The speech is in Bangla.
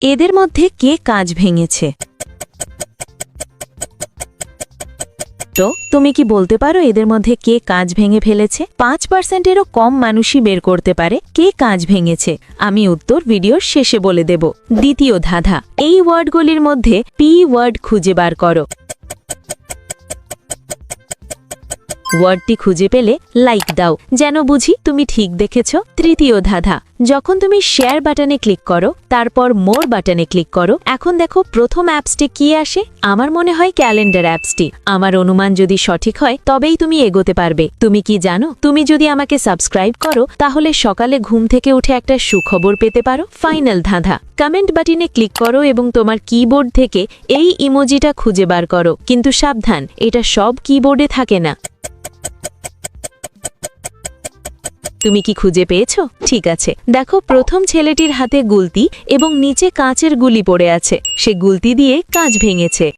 এদের মধ্যে কে কাঁচ ভেঙেছে? তো তুমি কি বলতে পারো এদের মধ্যে কে কাঁচ ভেঙে ফেলেছে? 5%-এরও কম মানুষই বের করতে পারে কে কাঁচ ভেঙেছে। আমি উত্তর ভিডিওর শেষে বলে দেব। দ্বিতীয় ধাঁধা, এই ওয়ার্ডগুলির মধ্যে পি ওয়ার্ড খুঁজে বার করো। ওয়ার্ডটি খুঁজে পেলে লাইক দাও, যেন বুঝি তুমি ঠিক দেখেছ। তৃতীয় ধাঁধা, যখন তুমি শেয়ার বাটনে ক্লিক করো তারপর মোর বাটনে ক্লিক করো, এখন দেখো প্রথম অ্যাপসটি কি আসে? আমার মনে হয় ক্যালেন্ডার অ্যাপসটি। আমার অনুমান যদি সঠিক হয় তবেই তুমি এগোতে পারবে। তুমি কি জানো, তুমি যদি আমাকে সাবস্ক্রাইব করো তাহলে সকালে ঘুম থেকে উঠে একটা সুখবর পেতে পারো। ফাইনাল ধাঁধা, কমেন্ট বাটনে ক্লিক করো এবং তোমার কিবোর্ড থেকে এই ইমোজিটা খুঁজে বার করো, কিন্তু সাবধান, এটা সব কিবোর্ডে থাকে না। তুমি কি খুঁজে পেয়েছো? ঠিক আছে, দেখো প্রথম ছেলেটির হাতে গুলতি এবং নিচে কাঁচের গুলি পড়ে আছে। সে গুলতি দিয়ে কাঁচ ভেঙেছে।